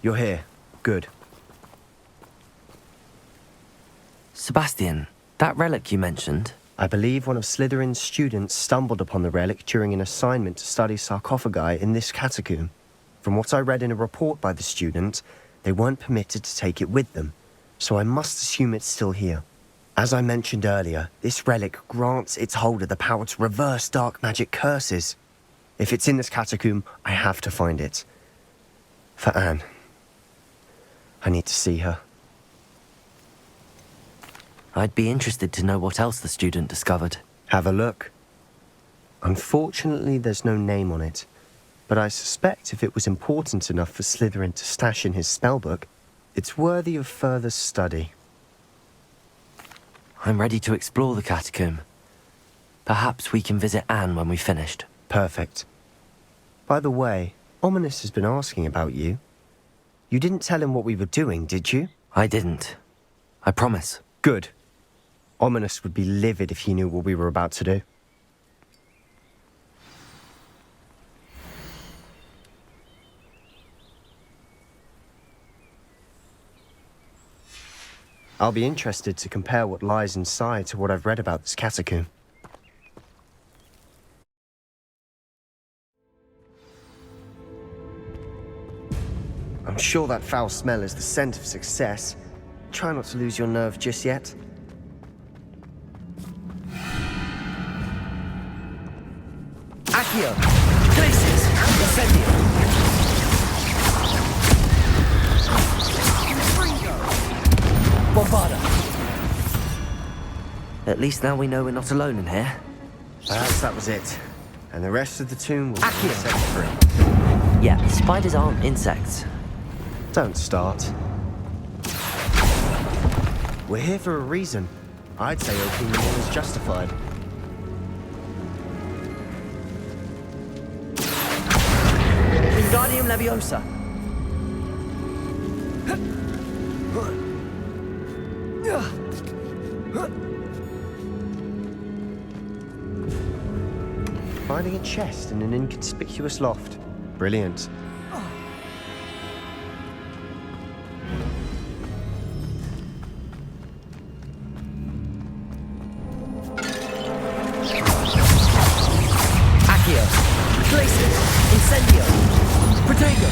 You're here. Good. Sebastian, that relic you mentioned... I believe one of Slytherin's students stumbled upon the relic during an assignment to study sarcophagi in this catacomb. From what I read in a report by the student, they weren't permitted to take it with them, so I must assume it's still here. As I mentioned earlier, this relic grants its holder the power to reverse dark magic curses. If it's in this catacomb, I have to find it. For Anne. I need to see her. I'd be interested to know what else the student discovered. Have a look. Unfortunately, there's no name on it, but I suspect if it was important enough for Slytherin to stash in his spellbook, it's worthy of further study. I'm ready to explore the catacomb. Perhaps we can visit Anne when we've finished. Perfect. By the way, Ominous has been asking about you. You didn't tell him what we were doing, did you? I didn't. I promise. Good. Ominous would be livid if he knew what we were about to do. I'll be interested to compare what lies inside to what I've read about this catacomb. I'm sure that foul smell is the scent of success. Try not to lose your nerve just yet. Accio! Glacius! Incendio! Bombarda! At least now we know we're not alone in here. Perhaps that was it. And the rest of the tomb will be Accio! insect-free. Yeah, spiders aren't insects. Don't start. We're here for a reason. I'd say opening them all is justified. Wingardium Leviosa! Finding a chest in an inconspicuous loft. Brilliant. Accio! Glacius! Incendio! Protego!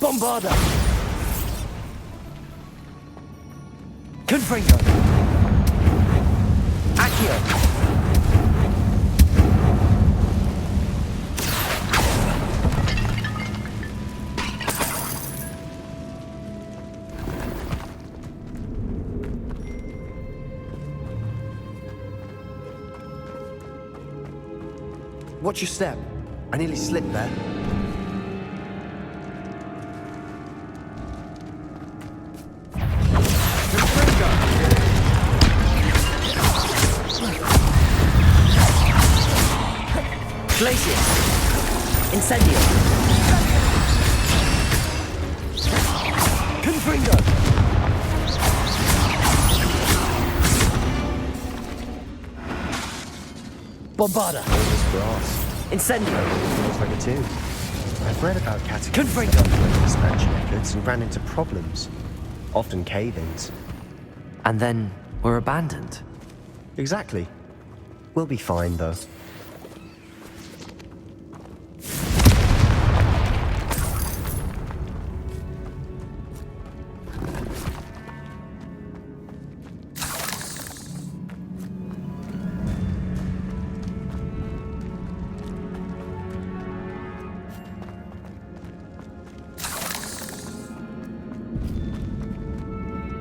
Bombarda! Confringo! Accio! Watch your step. I nearly slipped there. Glacius! Incendio! Confringo! Bombarda! Brass. Incendio! Looks like a tomb. I've read about catacombs Confringo! expansion efforts and ran into problems. Often cave-ins. And then we're abandoned. Exactly. We'll be fine, though.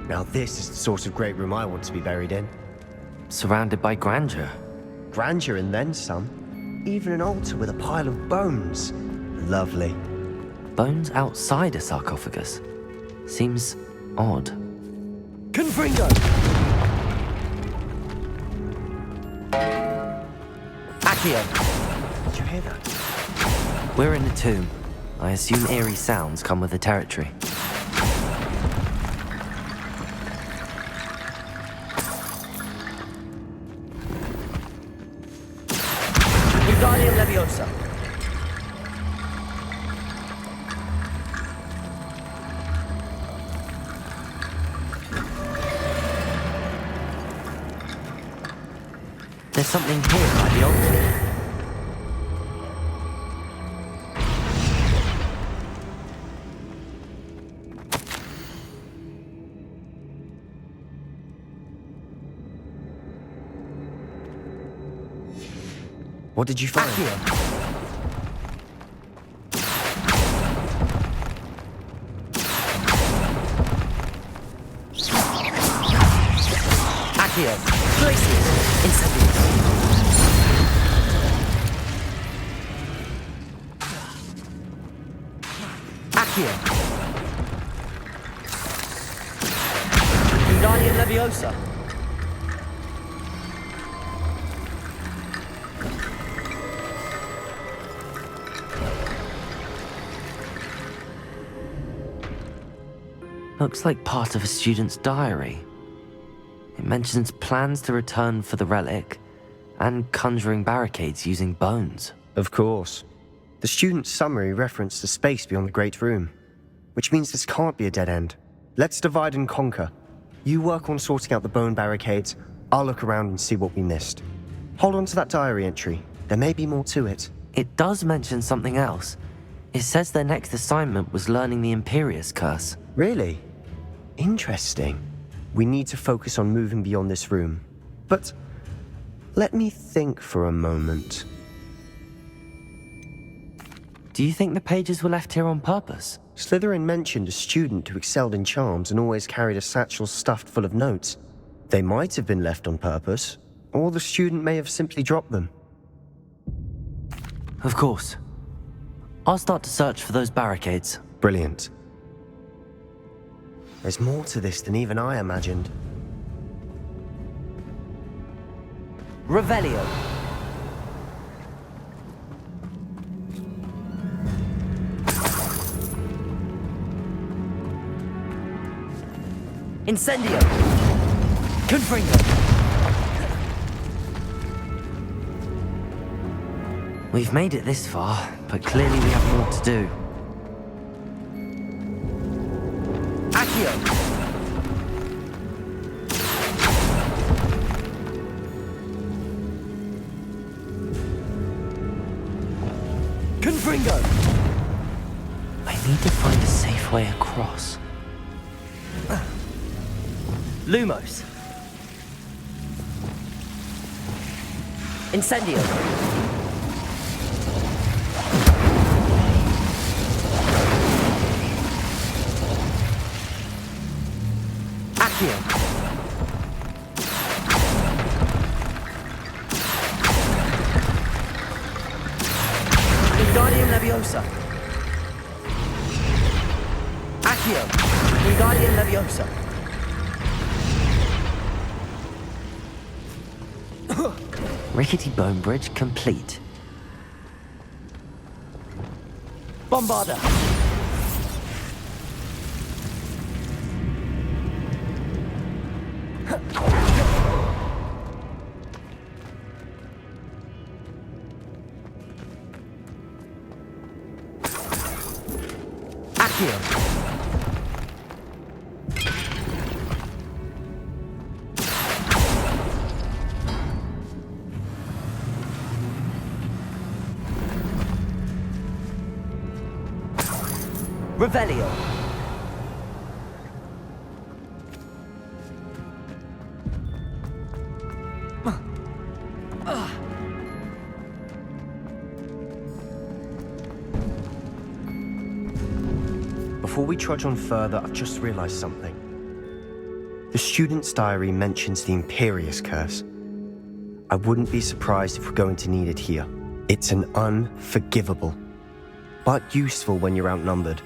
Now this is the sort of great room I want to be buried in. Surrounded by grandeur. Grandeur and then some. Even an altar with a pile of bones. Lovely. Bones outside a sarcophagus. Seems odd. Confringo! Accio! Did you hear that? We're in a tomb. I assume eerie sounds come with the territory. there's something here by the altar. What did you find? Accio. Places. Incendiary. Accio. Wingardium Leviosa. Looks like part of a student's diary. It mentions plans to return for the relic and conjuring barricades using bones. Of course. The student's summary referenced the space beyond the Great Room, which means this can't be a dead end. Let's divide and conquer. You work on sorting out the bone barricades, I'll look around and see what we missed. Hold on to that diary entry. There may be more to it. It does mention something else. It says their next assignment was learning the Imperius Curse. Really? Interesting. We need to focus on moving beyond this room. But let me think for a moment. Do you think the pages were left here on purpose? Slytherin mentioned a student who excelled in charms and always carried a satchel stuffed full of notes. They might have been left on purpose, or the student may have simply dropped them. Of course. I'll start to search for those barricades. Brilliant. There's more to this than even I imagined. Revelio. Incendio. Confringo. We've made it this far, but clearly we have more to do. Accio. Confringo. I need to find a safe way across. Lumos. Incendio. Accio. Wingardium Leviosa. Accio. Wingardium Leviosa. Rickety bone bridge complete. Bombarda. Accio. Revelio. Before we trudge on further, I've just realized something. The student's diary mentions the Imperius Curse. I wouldn't be surprised if we're going to need it here. It's an unforgivable, but useful when you're outnumbered.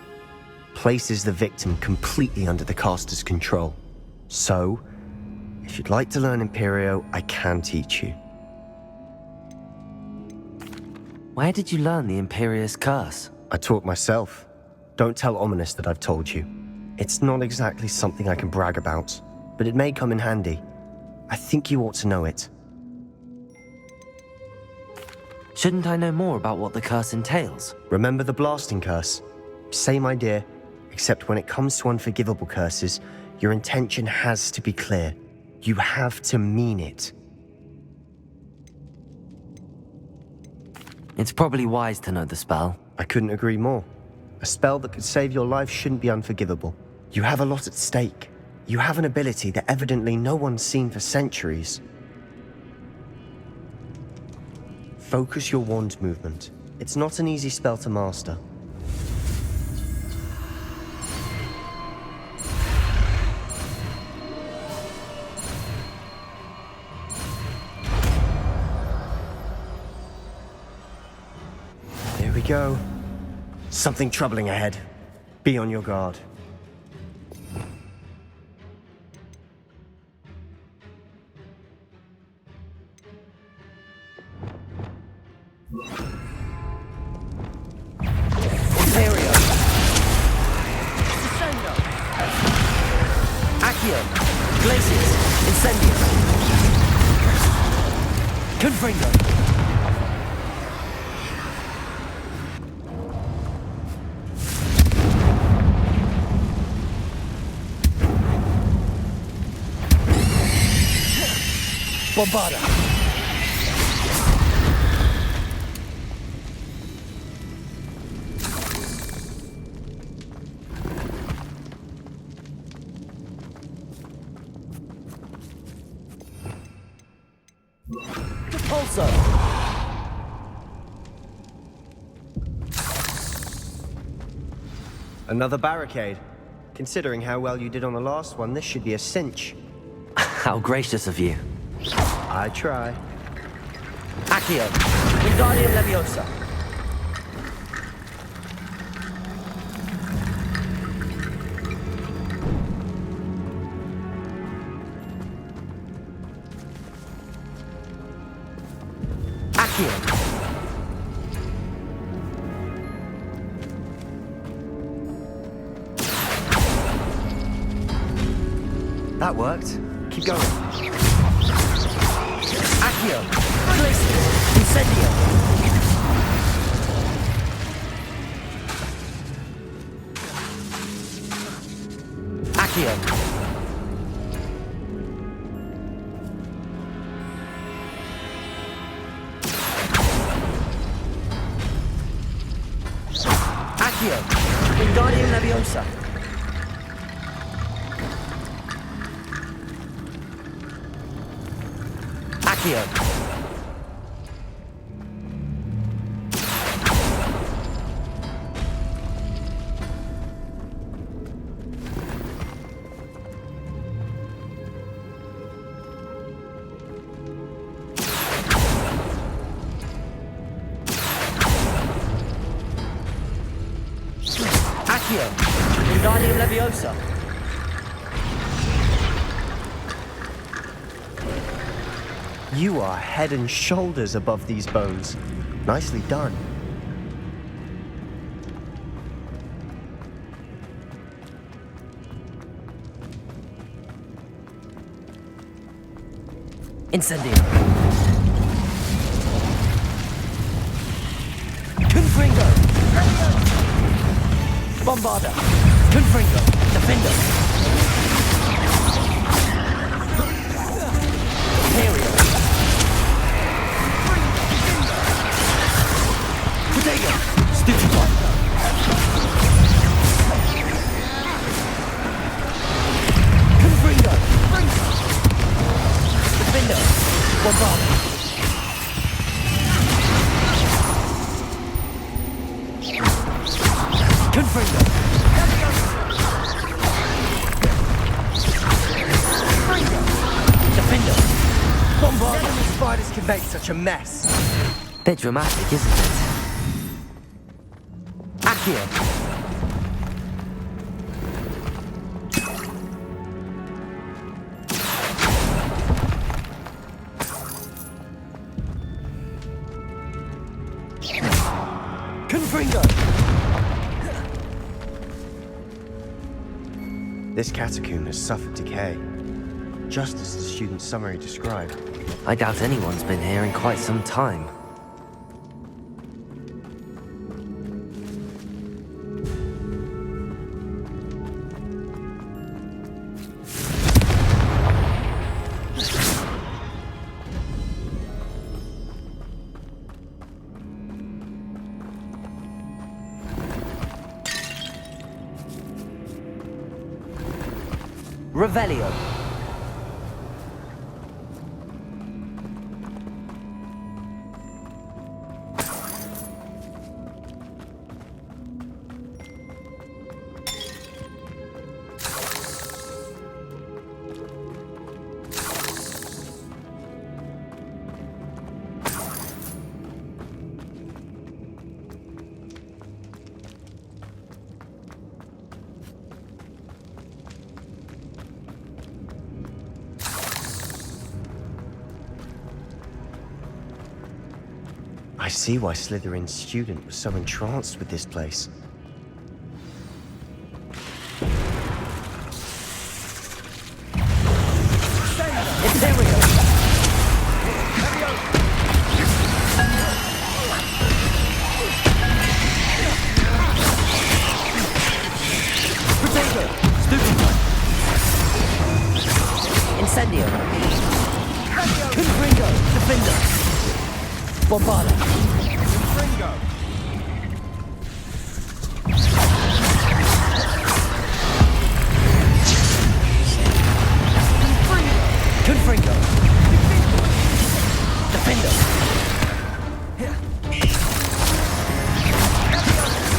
Places the victim completely under the caster's control. So, if you'd like to learn Imperio, I can teach you. Where did you learn the Imperius Curse? I taught myself. Don't tell Ominous that I've told you. It's not exactly something I can brag about, but it may come in handy. I think you ought to know it. Shouldn't I know more about what the curse entails? Remember the blasting curse? Same idea, except when it comes to unforgivable curses, your intention has to be clear. You have to mean it. It's probably wise to know the spell. I couldn't agree more. A spell that could save your life shouldn't be unforgivable. You have a lot at stake. You have an ability that evidently no one's seen for centuries. Focus your wand movement. It's not an easy spell to master. There we go. Something troubling ahead. Be on your guard. Bombarda. Repulsor. Another barricade. Considering how well you did on the last one, this should be a cinch. How gracious of you. I try. Accio. Wingardium Leviosa. Accio. That worked. Keep going. Accio. Glacius. Incendio. Accio. Accio. Wingardium Leviosa. Accio. Accio. Wingardium Leviosa. You are head and shoulders above these bones. Nicely done. Incendio. Confringo. Bombarda. Confringo. Defender. Imperial. Potato. Stupefy. Confringo. Defender. Bombarda. Confringo. Defender. Bombard. Enemy spiders can make such a mess. Bit dramatic, isn't it? Accio. Confringo. This catacomb has suffered decay, just as the student's summary described. I doubt anyone's been here in quite some time. Revelio. I see why Slytherin's student was so entranced with this place. Incendio. Confringo. Defender. Bombarda. Confringo. Confringo. Defender.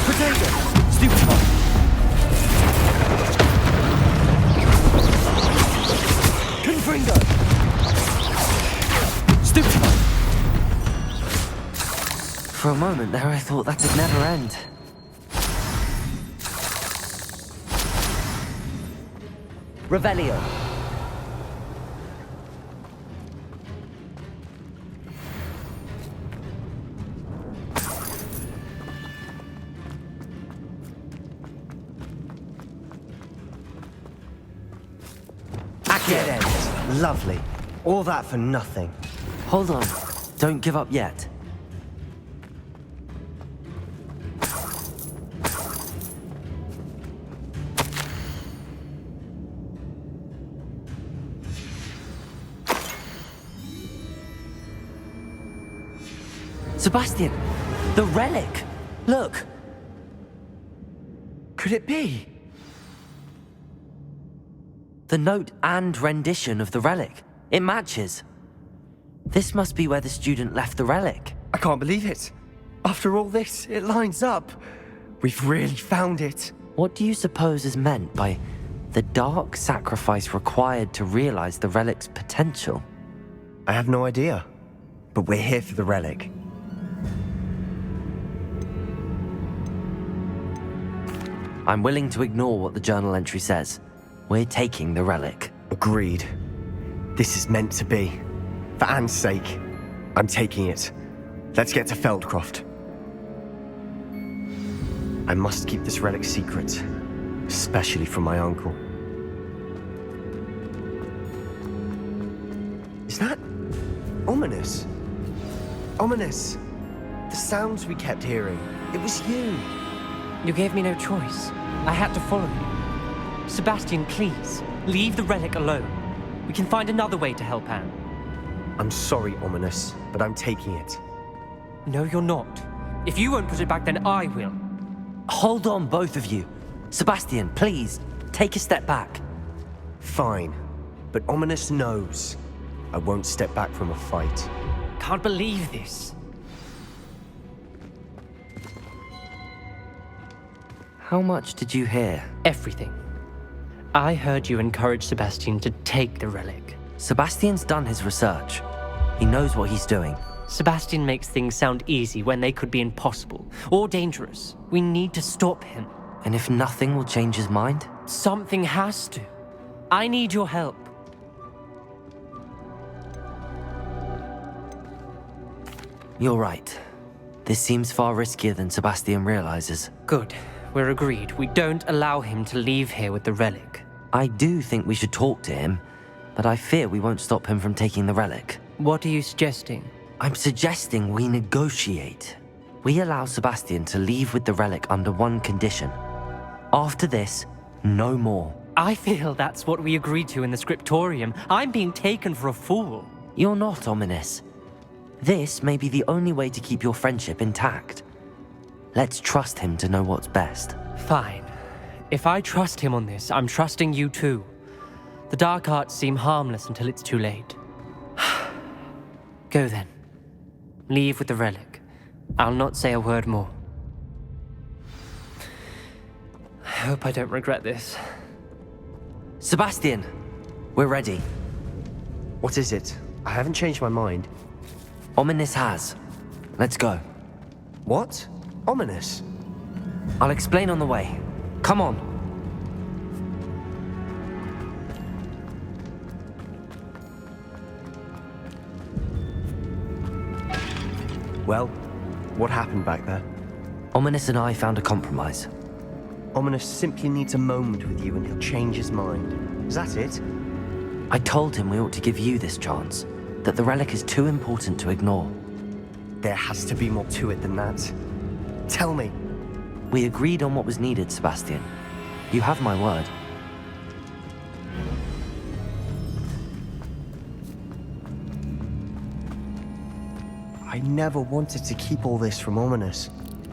Potato. Stupefy. Confringo. Stupefy. For a moment there, I thought that could never end. Revelio. Dead end. Lovely. All that for nothing. Hold on. Don't give up yet. Sebastian! The relic! Look! Could it be? The note and rendition of the relic. It matches. This must be where the student left the relic. I can't believe it. After all this, it lines up. We've really found it. What do you suppose is meant by the dark sacrifice required to realize the relic's potential? I have no idea. But we're here for the relic. I'm willing to ignore what the journal entry says. We're taking the relic. Agreed. This is meant to be. For Anne's sake, I'm taking it. Let's get to Feldcroft. I must keep this relic secret, especially from my uncle. Is that ominous? Ominous. The sounds we kept hearing. It was you. You gave me no choice. I had to follow you. Sebastian, please, leave the relic alone. We can find another way to help Anne. I'm sorry, Ominous, but I'm taking it. No, you're not. If you won't put it back, then I will. Hold on, both of you. Sebastian, please, take a step back. Fine, but Ominous knows I won't step back from a fight. Can't believe this. How much did you hear? Everything. I heard you encourage Sebastian to take the relic. Sebastian's done his research. He knows what he's doing. Sebastian makes things sound easy when they could be impossible or dangerous. We need to stop him. And if nothing will change his mind? Something has to. I need your help. You're right. This seems far riskier than Sebastian realizes. Good. We're agreed. We don't allow him to leave here with the relic. I do think we should talk to him, but I fear we won't stop him from taking the relic. What are you suggesting? I'm suggesting we negotiate. We allow Sebastian to leave with the relic under one condition. After this, no more. I feel that's what we agreed to in the scriptorium. I'm being taken for a fool. You're not, Ominous. This may be the only way to keep your friendship intact. Let's trust him to know what's best. Fine. If I trust him on this, I'm trusting you too. The dark arts seem harmless until it's too late. Go then. Leave with the relic. I'll not say a word more. I hope I don't regret this. Sebastian, we're ready. What is it? I haven't changed my mind. Ominous has. Let's go. What? Ominous? I'll explain on the way. Come on. Well, what happened back there? Ominous and I found a compromise. Ominous simply needs a moment with you and he'll change his mind. Is that it? I told him we ought to give you this chance, that the relic is too important to ignore. There has to be more to it than that. Tell me. We agreed on what was needed, Sebastian. You have my word. I never wanted to keep all this from Ominous.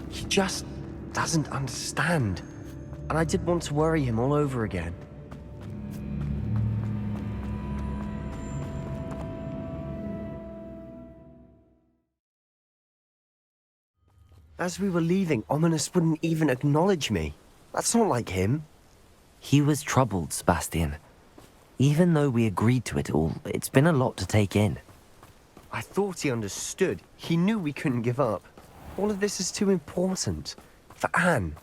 He just doesn't understand. And I didn't want to worry him all over again. As we were leaving, Ominous wouldn't even acknowledge me. That's not like him. He was troubled, Sebastian. Even though we agreed to it all, it's been a lot to take in. I thought he understood. He knew we couldn't give up. All of this is too important. For Anne.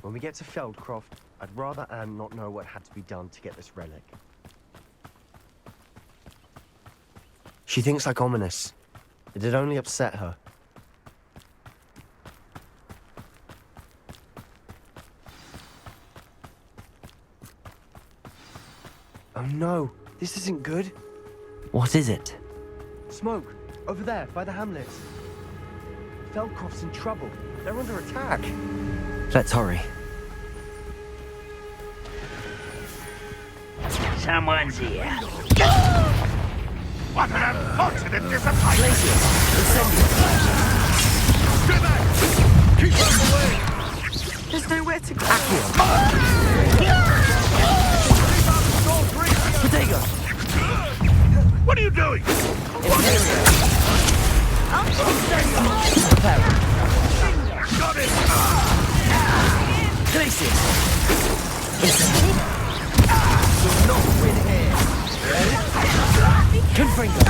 When we get to Feldcroft, I'd rather Anne not know what had to be done to get this relic. She thinks like Ominous. It'd only upset her. Oh no, this isn't good. What is it? Smoke, over there, by the hamlets. Feldcroft's in trouble. They're under attack. Let's hurry. Someone's here. What an unfortunate disappointment! Stay back! Keep out of the way! There's nowhere to go. Protego! What are you doing? Got it! You'll not win here. Confringo!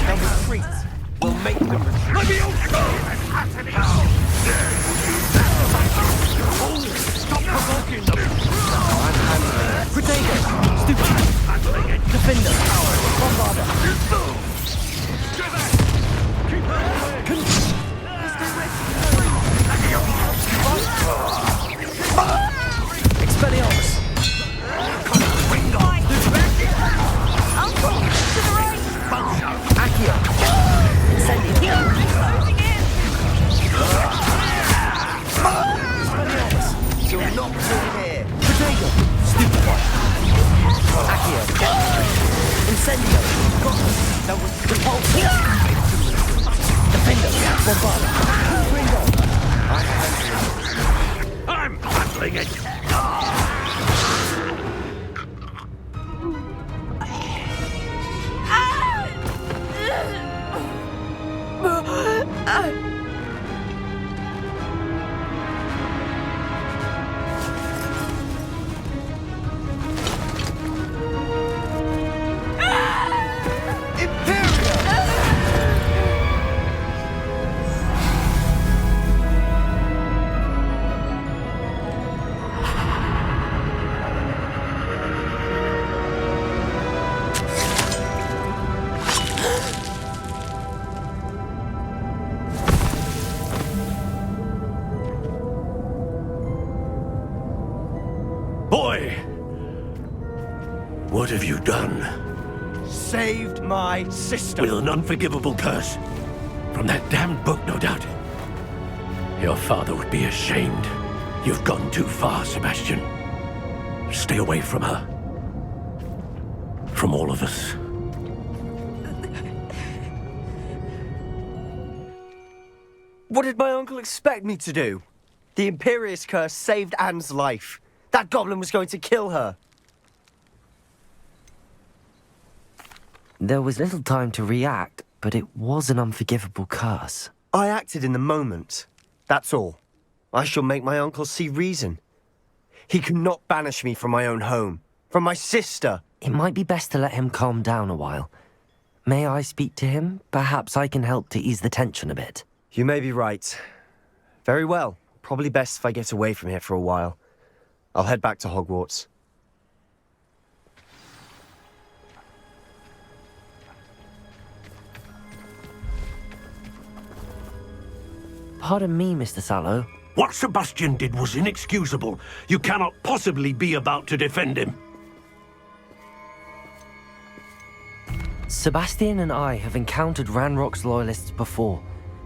They'll retreat. We'll make them retreat. Let me go! Stop provoking them! Protego! Stupid! Defender! Bombarder! Keep out of the way! Expelliarmus! Uncle, to the right. Accio! Incendio! Closing in. Expelliarmus! You'll not win here. Protego! Stupid one! Accio! Incendio! That was repulse! Defender! Bombarder! Confringo! I'm handling it! Boy! What have you done? saved my sister. With an unforgivable curse. From that damned book, no doubt. Your father would be ashamed. You've gone too far, Sebastian. Stay away from her. From all of us. What did my uncle expect me to do? The Imperious curse saved Anne's life. That goblin was going to kill her. There was little time to react, but it was an unforgivable curse. I acted in the moment. That's all. I shall make my uncle see reason. He cannot banish me from my own home, from my sister. It might be best to let him calm down a while. May I speak to him? Perhaps I can help to ease the tension a bit. You may be right. Very well. Probably best if I get away from here for a while. I'll head back to Hogwarts. Pardon me, Mr. Sallow. What Sebastian did was inexcusable. You cannot possibly be about to defend him. Sebastian and I have encountered Ranrock's loyalists before.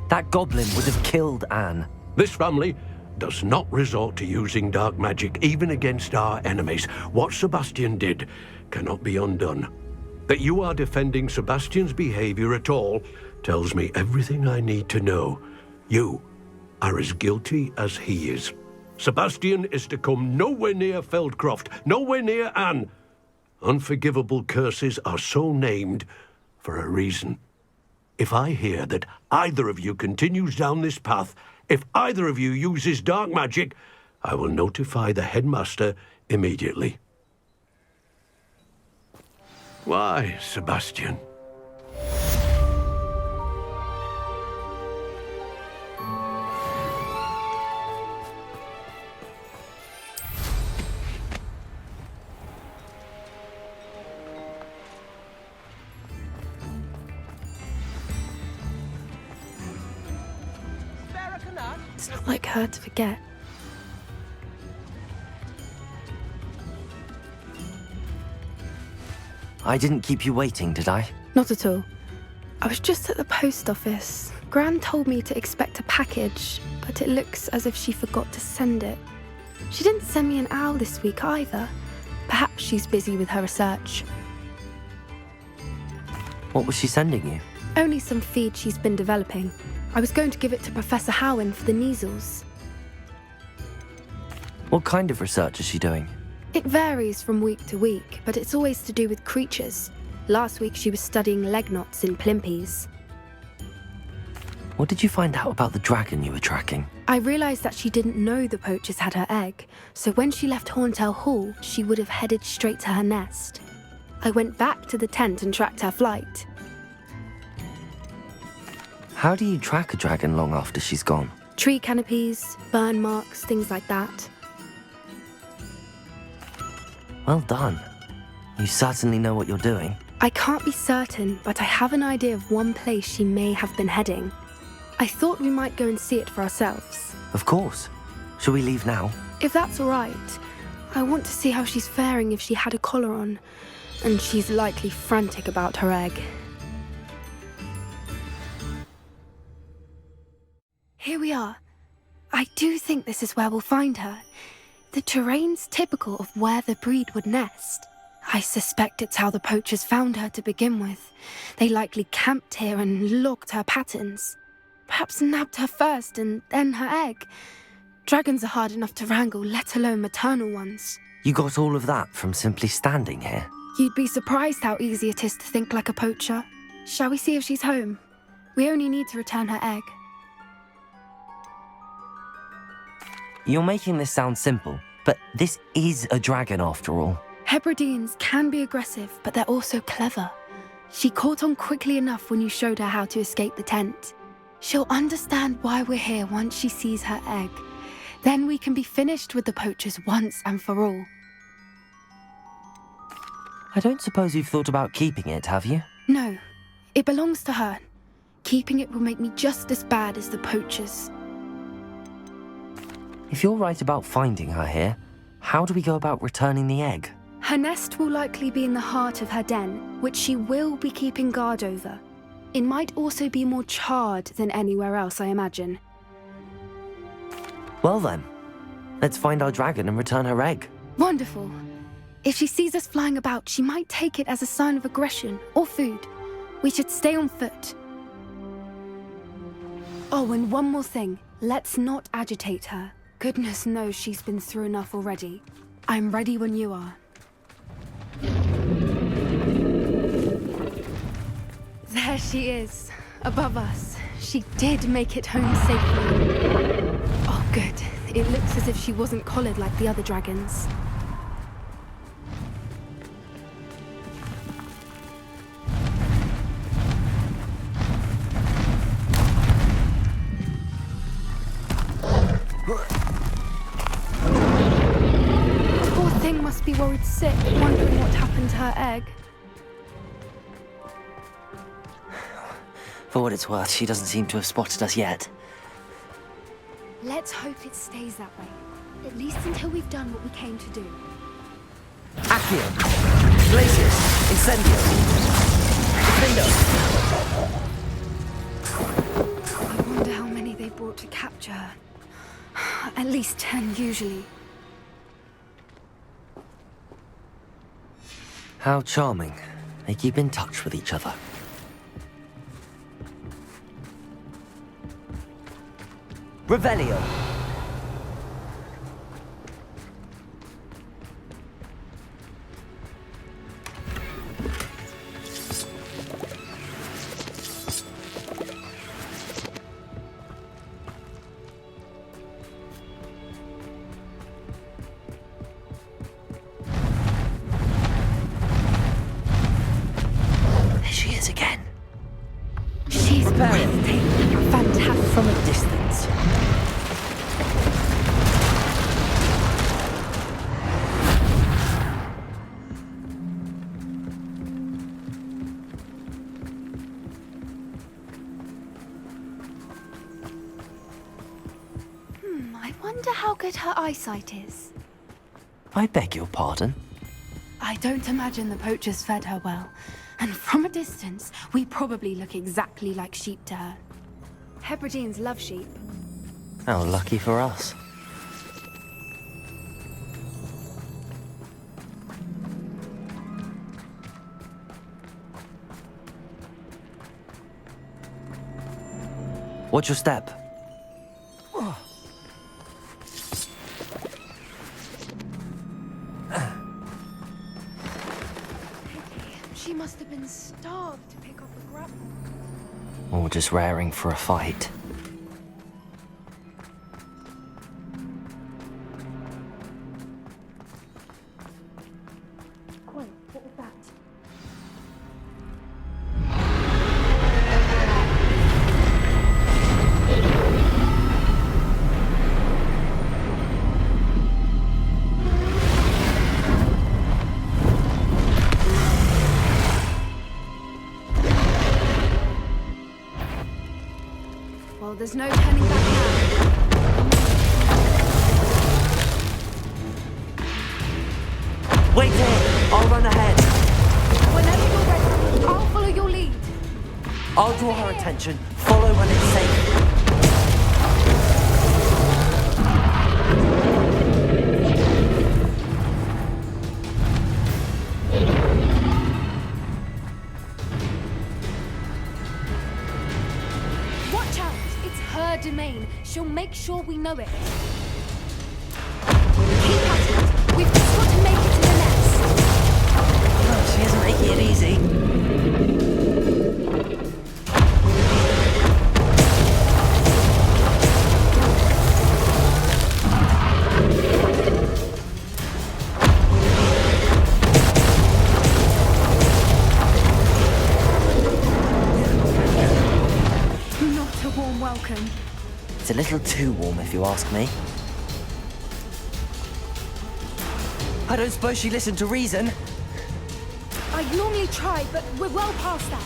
That goblin would have killed Anne. This family does not resort to using dark magic, even against our enemies. What Sebastian did cannot be undone. That you are defending Sebastian's behavior at all tells me everything I need to know. You are as guilty as he is. Sebastian is to come nowhere near Feldcroft, nowhere near Anne. Unforgivable curses are so named for a reason. If I hear that either of you continues down this path, if either of you uses dark magic, I will notify the headmaster immediately. Why, Sebastian? It's not like her to forget. I didn't keep you waiting, did I? Not at all. I was just at the post office. Gran told me to expect a package, but it looks as if she forgot to send it. She didn't send me an owl this week either. Perhaps she's busy with her research. What was she sending you? Only some feed she's been developing. I was going to give it to Professor Howen for the measles. What kind of research is she doing? It varies from week to week, but it's always to do with creatures. Last week she was studying leg knots in plimpies. What did you find out about the dragon you were tracking? I realised that she didn't know the poachers had her egg, so when she left Horntail Hall, she would have headed straight to her nest. I went back to the tent and tracked her flight. How do you track a dragon long after she's gone? Tree canopies, burn marks, things like that. Well done. You certainly know what you're doing. I can't be certain, but I have an idea of one place she may have been heading. I thought we might go and see it for ourselves. Of course. Shall we leave now? If that's all right. I want to see how she's faring if she had a collar on. And she's likely frantic about her egg. Here we are. I do think this is where we'll find her. The terrain's typical of where the breed would nest. I suspect it's how the poachers found her to begin with. They likely camped here and logged her patterns. Perhaps nabbed her first and then her egg. Dragons are hard enough to wrangle, let alone maternal ones. You got all of that from simply standing here? You'd be surprised how easy it is to think like a poacher. Shall we see if she's home? We only need to return her egg. You're making this sound simple, but this is a dragon after all. Hebrideans can be aggressive, but they're also clever. She caught on quickly enough when you showed her how to escape the tent. She'll understand why we're here once she sees her egg. Then we can be finished with the poachers once and for all. I don't suppose you've thought about keeping it, have you? No, it belongs to her. Keeping it will make me just as bad as the poachers. If you're right about finding her here, how do we go about returning the egg? Her nest will likely be in the heart of her den, which she will be keeping guard over. It might also be more charred than anywhere else, I imagine. Well then, let's find our dragon and return her egg. Wonderful. If she sees us flying about, she might take it as a sign of aggression or food. We should stay on foot. Oh, and one more thing. Let's not agitate her. Goodness knows she's been through enough already. I'm ready when you are. There she is, above us. She did make it home safely. Oh, good. It looks as if she wasn't collared like the other dragons. The poor thing must be worried sick, wondering what happened to her egg. For what it's worth, she doesn't seem to have spotted us yet. Let's hope it stays that way. At least until we've done what we came to do. Accio! Glacius! Incendio! Defendo! I wonder how many they brought to capture her. At least 10 usually. How charming. They keep in touch with each other. Revelio! There she is again. She's breathtaking. Fantastic. From a distance. I wonder how good her eyesight is. I beg your pardon? I don't imagine the poachers fed her well. And from a distance, we probably look exactly like sheep to her. Hebrideans love sheep. How lucky for us. Watch your step. She must have been starved to pick up a grapple. Or just raring for a fight. Wait, what was that? Well, there's no turning back now. Wait here! I'll run ahead. Whenever you're ready, I'll follow your lead. I'll draw her attention. Follow when it's safe. Watch out! It's her domain. She'll make sure we know it. Keep at it. We've just got to make it to the nest. She isn't making it easy. Not a warm welcome. It's a little too warm if you ask me. I don't suppose she listened to reason. I'd normally try, but we're well past that.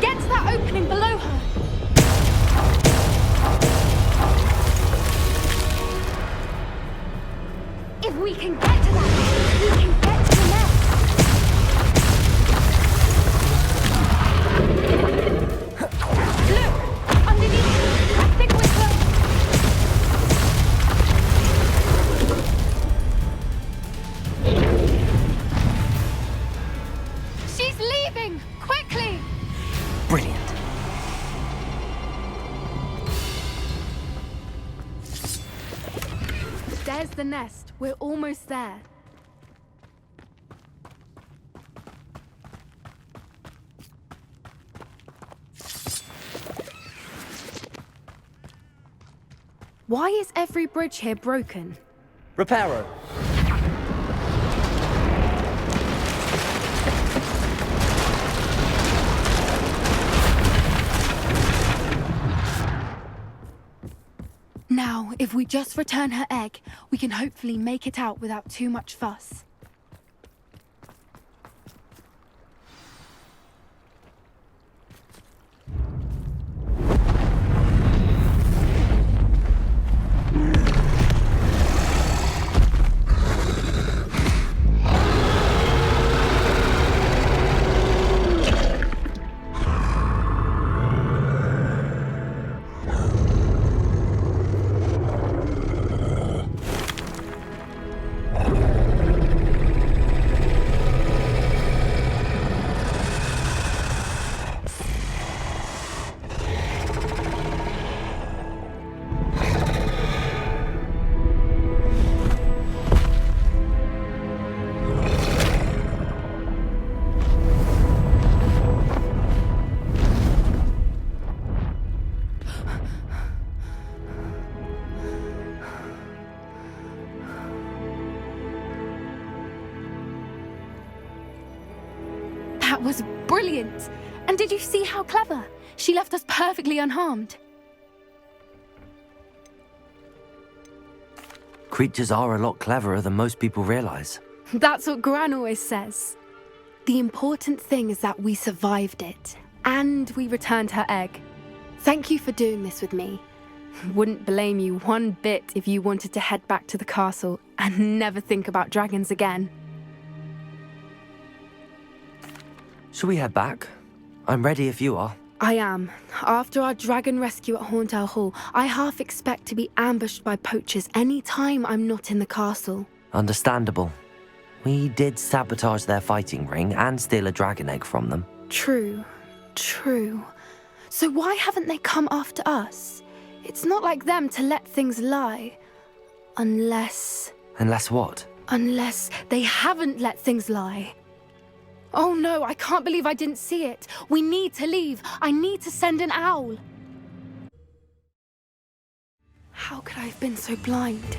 Get to that opening below her. We can get to that! We can get to the nest! Look! Underneath! I think we're close! She's leaving! Quickly! Brilliant. There's the nest. We're almost there. Why is every bridge here broken? Reparo. Now, if we just return her egg, we can hopefully make it out without too much fuss. That was brilliant! And did you see how clever? She left us perfectly unharmed. Creatures are a lot cleverer than most people realize. That's what Gran always says. The important thing is that we survived it, and we returned her egg. Thank you for doing this with me. Wouldn't blame you one bit if you wanted to head back to the castle and never think about dragons again. Shall we head back? I'm ready if you are. I am. After our dragon rescue at Hauntow Hall, I half expect to be ambushed by poachers any time I'm not in the castle. Understandable. We did sabotage their fighting ring and steal a dragon egg from them. True. So why haven't they come after us? It's not like them to let things lie. Unless what? Unless they haven't let things lie. Oh no, I can't believe I didn't see it. We need to leave. I need to send an owl. How could I have been so blind?